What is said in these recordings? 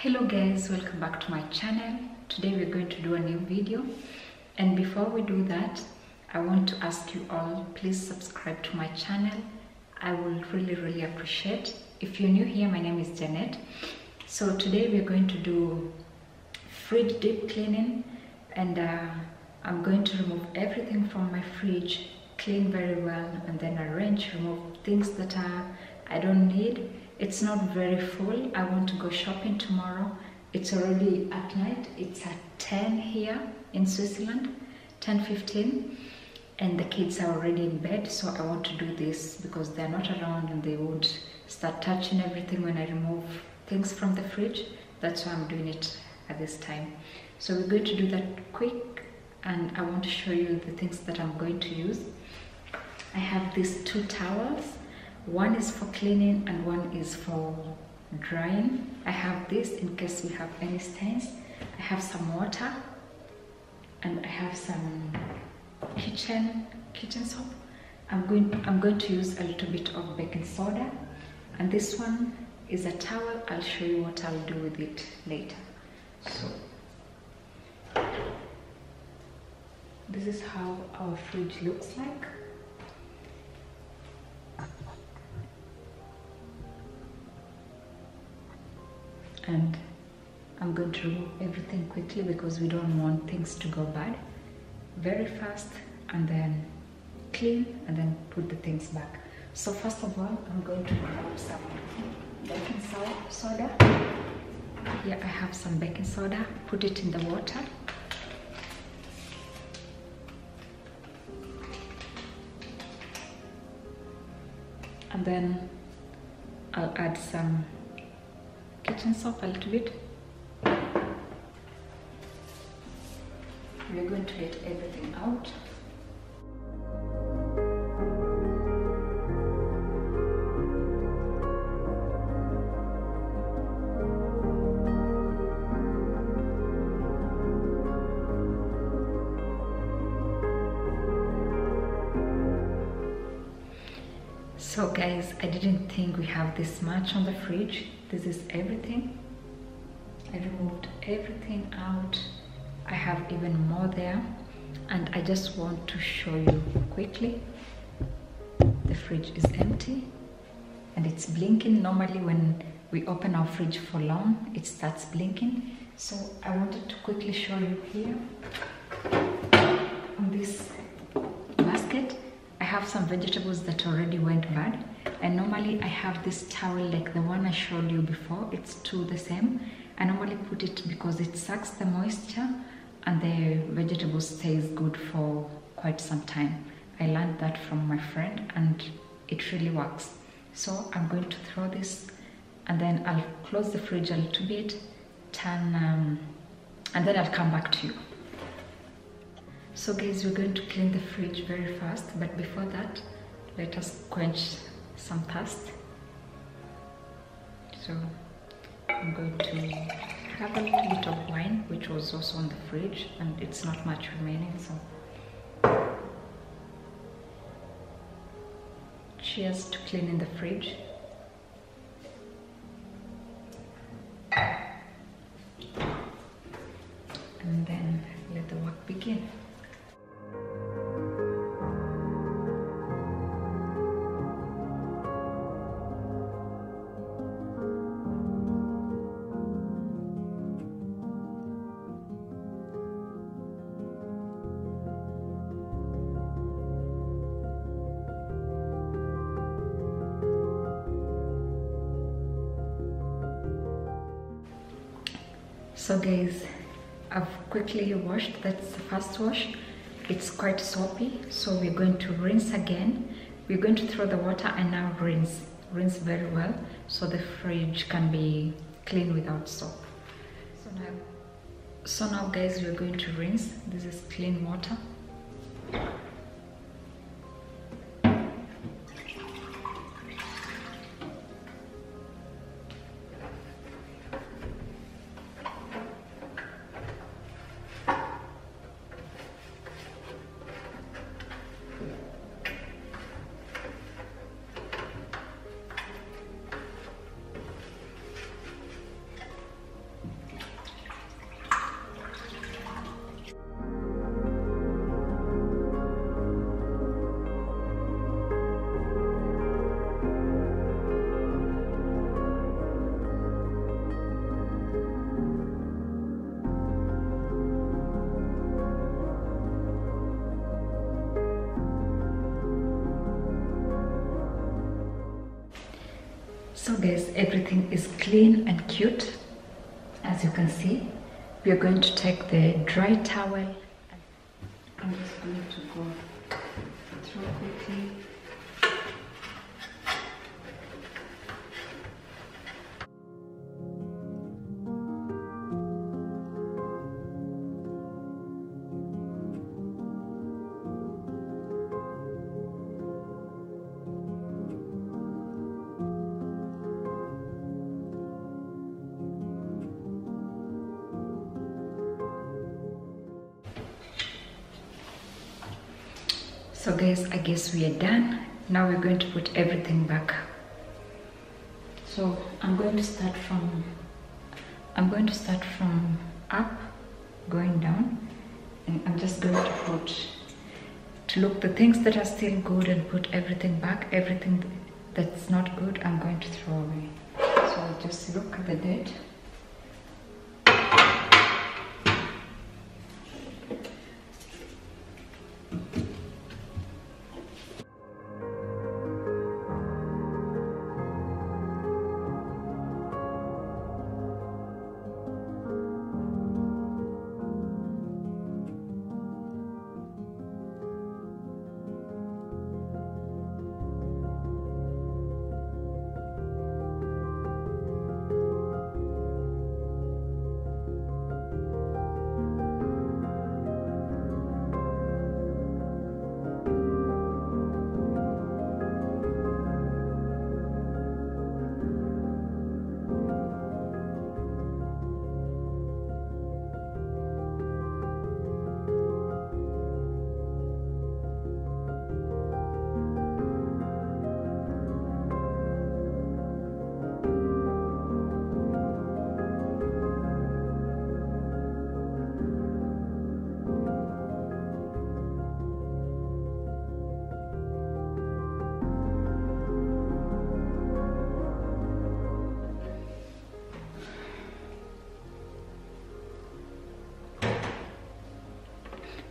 Hello guys, welcome back to my channel. Today we're going to do a new video, and before we do that I want to ask you all, please subscribe to my channel. I will really appreciate. If you're new here, my name is Janet. So today we're going to do fridge deep cleaning, and I'm going to remove everything from my fridge, clean very well, and then arrange, remove things that I don't need. It's not very full. I want to go shopping tomorrow. It's already at night. It's at 10 here in Switzerland, 10:15, and the kids are already in bed. So I want to do this because they're not around and they won't start touching everything when I remove things from the fridge. That's why I'm doing it at this time. So we're going to do that quick, and I want to show you the things that I'm going to use. I have these two towels. One is for cleaning and one is for drying. I have this in case we have any stains. I have some water, and I have some kitchen soap. I'm going to use a little bit of baking soda, and this one is a towel. I'll show you what I'll do with it later. So this is how our fridge looks like. And I'm going to remove everything quickly because we don't want things to go bad. Very fast, and then clean, and then put the things back. So first of all, I'm going to grab some baking soda. Here I have some baking soda. Put it in the water. And then I'll add some kitchen soap, a little bit. We're going to let everything out. So guys, I didn't think we have this much on the fridge. This is everything. I removed everything out. I have even more there, and I just want to show you quickly. The fridge is empty and it's blinking. Normally when we open our fridge for long, it starts blinking. So I wanted to quickly show you here on this basket. I have some vegetables that already went bad, and normally I have this towel like the one I showed you before. It's two the same. I normally put it because it sucks the moisture and the vegetable stays good for quite some time. I learned that from my friend and it really works. So I'm going to throw this, and then I'll close the fridge a little bit, and then I'll come back to you. So guys, we're going to clean the fridge very fast, but before that, let us quench some thirst. So I'm going to have a little bit of wine, which was also on the fridge, and it's not much remaining, so cheers to cleaning the fridge. And then let the work begin. So guys, I've quickly washed. That's the first wash. It's quite soapy, so we're going to rinse again. We're going to throw the water and now rinse very well so the fridge can be clean without soap. So now guys, we're going to rinse. This is clean water. So guys, everything is clean and cute. As you can see, we are going to take the dry towel. I'm just going to go through quickly. So guys, I guess we are done. Now we're going to put everything back. So I'm going to start from up, going down, and I'm just going to look the things that are still good and put everything back. Everything that's not good, I'm going to throw away. So I'll just look at the date.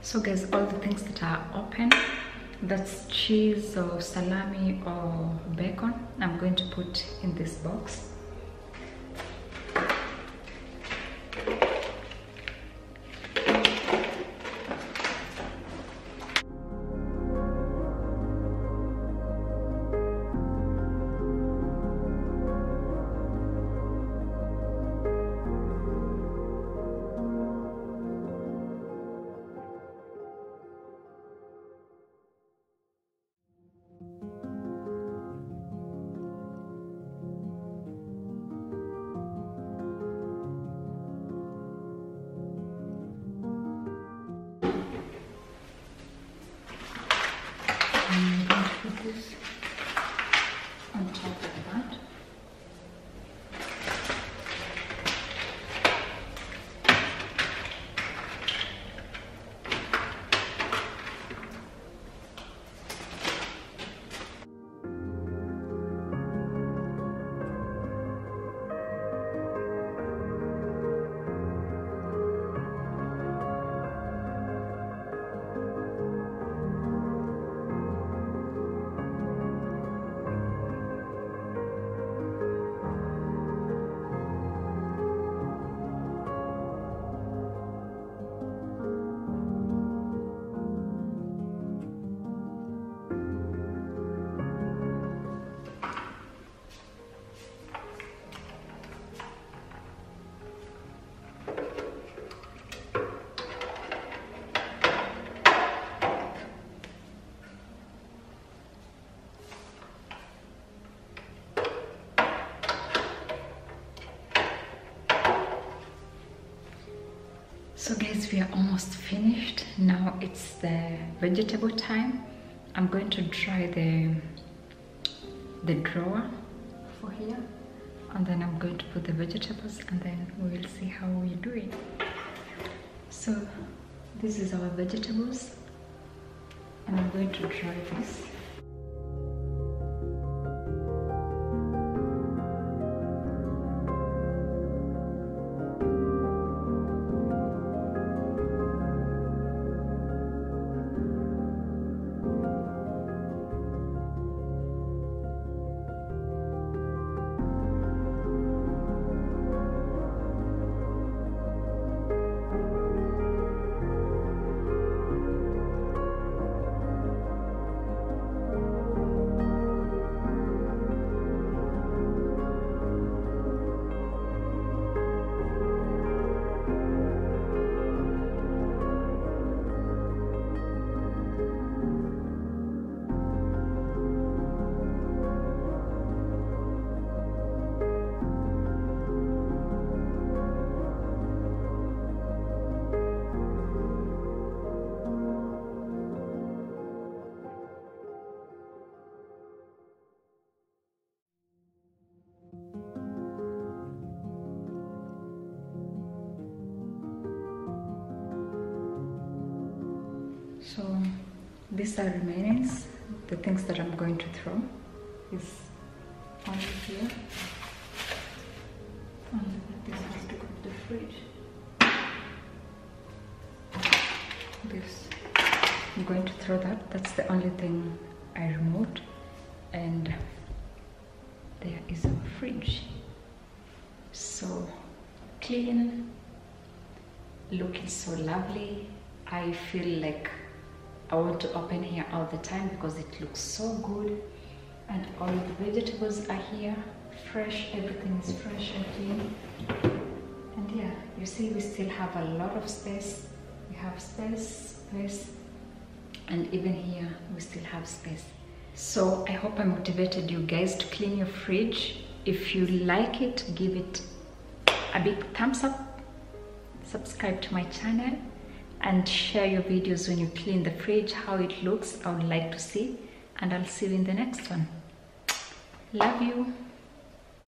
So guys, all the things that are open, that's cheese or salami or bacon, I'm going to put in this box. I'm going to put this on top of that. So guys, we are almost finished. Now it's the vegetable time. I'm going to dry the drawer for here, and then I'm going to put the vegetables, and then we will see how we're doing. So this is our vegetables, and I'm going to dry this. So these are remainings. The things that I'm going to throw is only here. Only that this has to go to the fridge. This, I'm going to throw that. That's the only thing I removed. And there is a fridge. So clean, looking so lovely. I feel like I want to open here all the time because it looks so good, and all the vegetables are here, fresh. Everything is fresh and clean. And yeah, you see we still have a lot of space. We have space, and even here we still have space. So I hope I motivated you guys to clean your fridge. If you like it, give it a big thumbs up, subscribe to my channel, and share your videos when you clean the fridge, how it looks. I would like to see, and I'll see you in the next one. Love you.